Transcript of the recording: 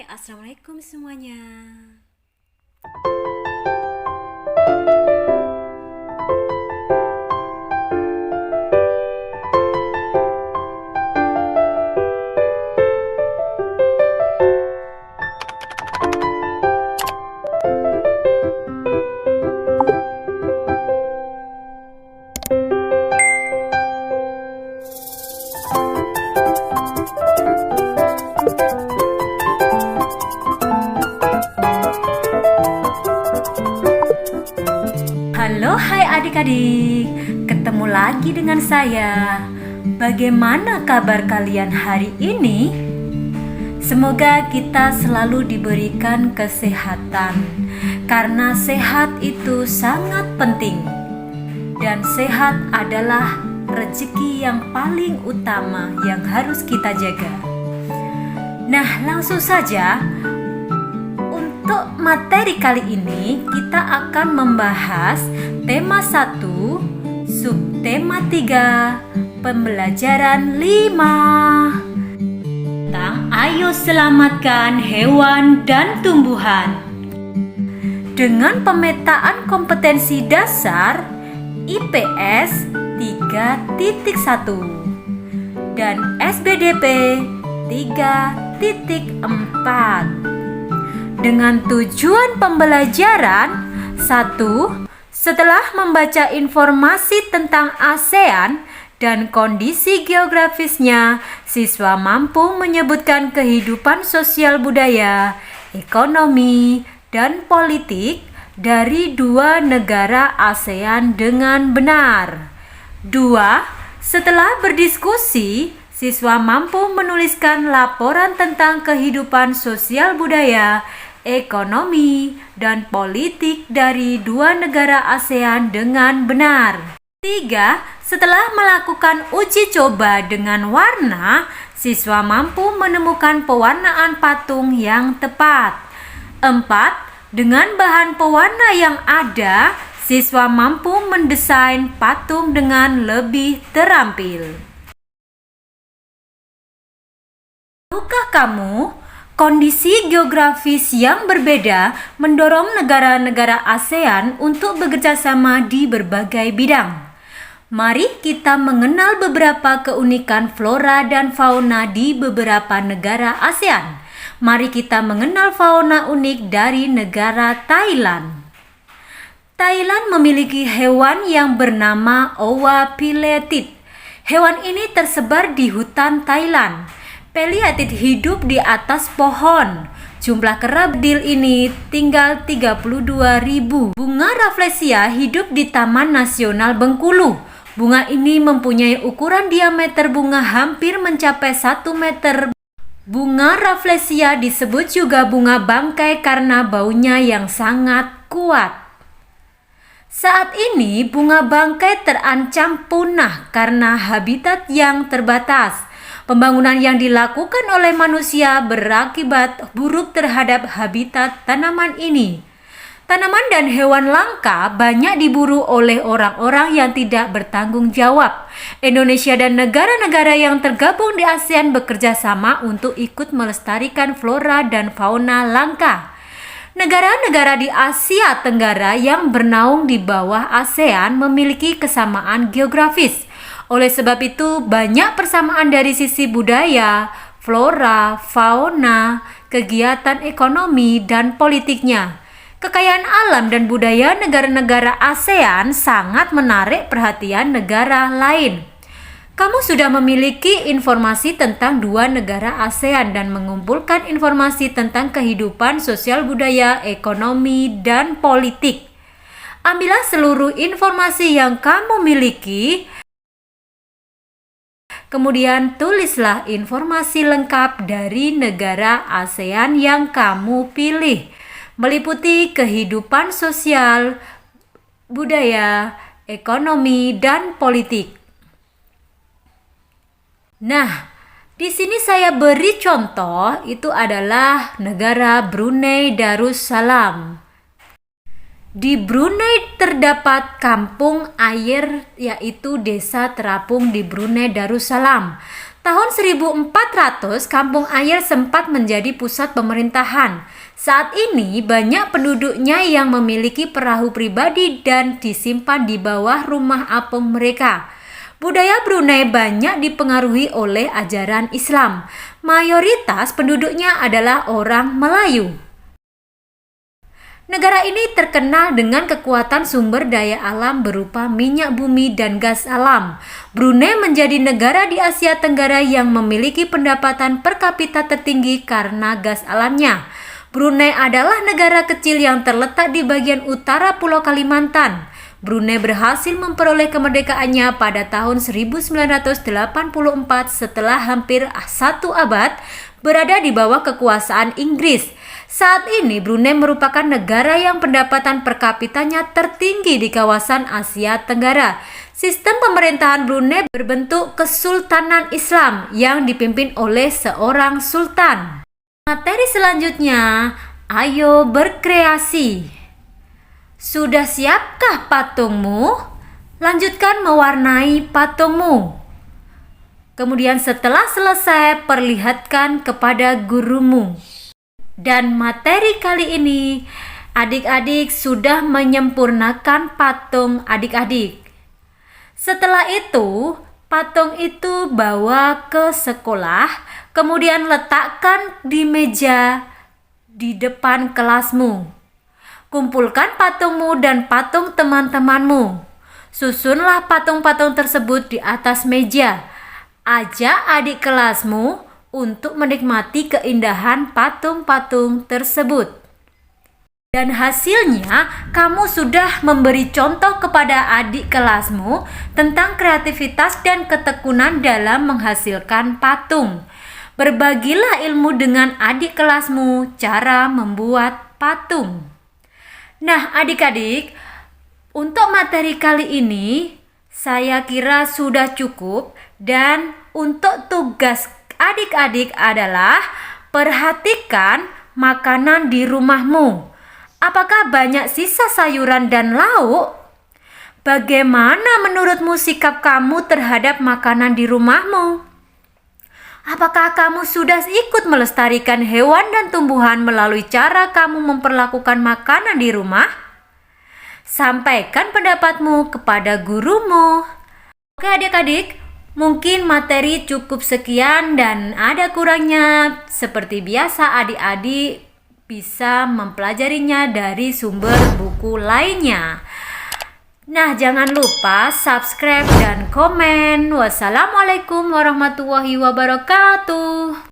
Assalamualaikum semuanya. Halo, hai adik-adik, ketemu lagi dengan saya. Bagaimana kabar kalian hari ini? Semoga kita selalu diberikan kesehatan, karena sehat itu sangat penting. Dan sehat adalah rezeki yang paling utama yang harus kita jaga. Nah, langsung saja. Untuk materi kali ini kita akan membahas tema 1, subtema 3, pembelajaran 5 tentang ayo selamatkan hewan dan tumbuhan. Dengan pemetaan kompetensi dasar IPS 3.1 dan SBDP 3.4. Dengan tujuan pembelajaran 1. Setelah membaca informasi tentang ASEAN dan kondisi geografisnya, siswa mampu menyebutkan kehidupan sosial budaya, ekonomi, dan politik dari dua negara ASEAN dengan benar. 2. Setelah berdiskusi, siswa mampu menuliskan laporan tentang kehidupan sosial budaya, ekonomi, dan politik dari dua negara ASEAN dengan benar. 3. Setelah melakukan uji coba dengan warna, siswa mampu menemukan pewarnaan patung yang tepat. 4. Dengan bahan pewarna yang ada, siswa mampu mendesain patung dengan lebih terampil. Tahukah kamu, kondisi geografis yang berbeda mendorong negara-negara ASEAN untuk bekerjasama di berbagai bidang. Mari kita mengenal beberapa keunikan flora dan fauna di beberapa negara ASEAN. Mari kita mengenal fauna unik dari negara Thailand. Thailand memiliki hewan yang bernama Owa pileated. Hewan ini tersebar di hutan Thailand. Pileated hidup di atas pohon. Jumlah kerdil ini tinggal 32.000. Bunga Rafflesia hidup di Taman Nasional Bengkulu. Bunga ini mempunyai ukuran diameter bunga hampir mencapai 1 meter. Bunga Rafflesia disebut juga bunga bangkai karena baunya yang sangat kuat. Saat ini bunga bangkai terancam punah karena habitat yang terbatas. Pembangunan yang dilakukan oleh manusia berakibat buruk terhadap habitat tanaman ini. Tanaman dan hewan langka banyak diburu oleh orang-orang yang tidak bertanggung jawab. Indonesia dan negara-negara yang tergabung di ASEAN bekerja sama untuk ikut melestarikan flora dan fauna langka. Negara-negara di Asia Tenggara yang bernaung di bawah ASEAN memiliki kesamaan geografis. Oleh sebab itu, banyak persamaan dari sisi budaya, flora, fauna, kegiatan ekonomi, dan politiknya. Kekayaan alam dan budaya negara-negara ASEAN sangat menarik perhatian negara lain. Kamu sudah memiliki informasi tentang dua negara ASEAN dan mengumpulkan informasi tentang kehidupan sosial budaya, ekonomi, dan politik. Ambillah seluruh informasi yang kamu miliki. Kemudian tulislah informasi lengkap dari negara ASEAN yang kamu pilih, meliputi kehidupan sosial, budaya, ekonomi, dan politik. Nah, di sini saya beri contoh, itu adalah negara Brunei Darussalam. Di Brunei terdapat kampung air, yaitu desa terapung di Brunei Darussalam. Tahun 1400, Kampung Ayer sempat menjadi pusat pemerintahan. Saat ini banyak penduduknya yang memiliki perahu pribadi dan disimpan di bawah rumah apung mereka. Budaya Brunei banyak dipengaruhi oleh ajaran Islam. Mayoritas penduduknya adalah orang Melayu. Negara ini terkenal dengan kekuatan sumber daya alam berupa minyak bumi dan gas alam. Brunei menjadi negara di Asia Tenggara yang memiliki pendapatan per kapita tertinggi karena gas alamnya. Brunei adalah negara kecil yang terletak di bagian utara Pulau Kalimantan. Brunei berhasil memperoleh kemerdekaannya pada tahun 1984 setelah hampir satu abad berada di bawah kekuasaan Inggris. Saat ini Brunei merupakan negara yang pendapatan per kapitanya tertinggi di kawasan Asia Tenggara. Sistem pemerintahan Brunei berbentuk kesultanan Islam yang dipimpin oleh seorang sultan. Materi selanjutnya, ayo berkreasi. Sudah siapkah patungmu? Lanjutkan mewarnai patungmu. Kemudian setelah selesai, perlihatkan kepada gurumu. Dan materi kali ini, adik-adik sudah menyempurnakan patung adik-adik. Setelah itu, patung itu bawa ke sekolah, kemudian letakkan di meja di depan kelasmu. Kumpulkan patungmu dan patung teman-temanmu. Susunlah patung-patung tersebut di atas meja. Ajak adik kelasmu untuk menikmati keindahan patung-patung tersebut. Dan hasilnya, kamu sudah memberi contoh kepada adik kelasmu tentang kreativitas dan ketekunan dalam menghasilkan patung. Berbagilah ilmu dengan adik kelasmu cara membuat patung. Nah, adik-adik, untuk materi kali ini saya kira sudah cukup, dan untuk tugas adik-adik adalah perhatikan makanan di rumahmu. Apakah banyak sisa sayuran dan lauk? Bagaimana menurutmu sikap kamu terhadap makanan di rumahmu? Apakah kamu sudah ikut melestarikan hewan dan tumbuhan melalui cara kamu memperlakukan makanan di rumah? Sampaikan pendapatmu kepada gurumu. Oke adik-adik, mungkin materi cukup sekian dan ada kurangnya. Seperti biasa, adik-adik bisa mempelajarinya dari sumber buku lainnya. Nah, jangan lupa subscribe dan komen. Wassalamualaikum warahmatullahi wabarakatuh.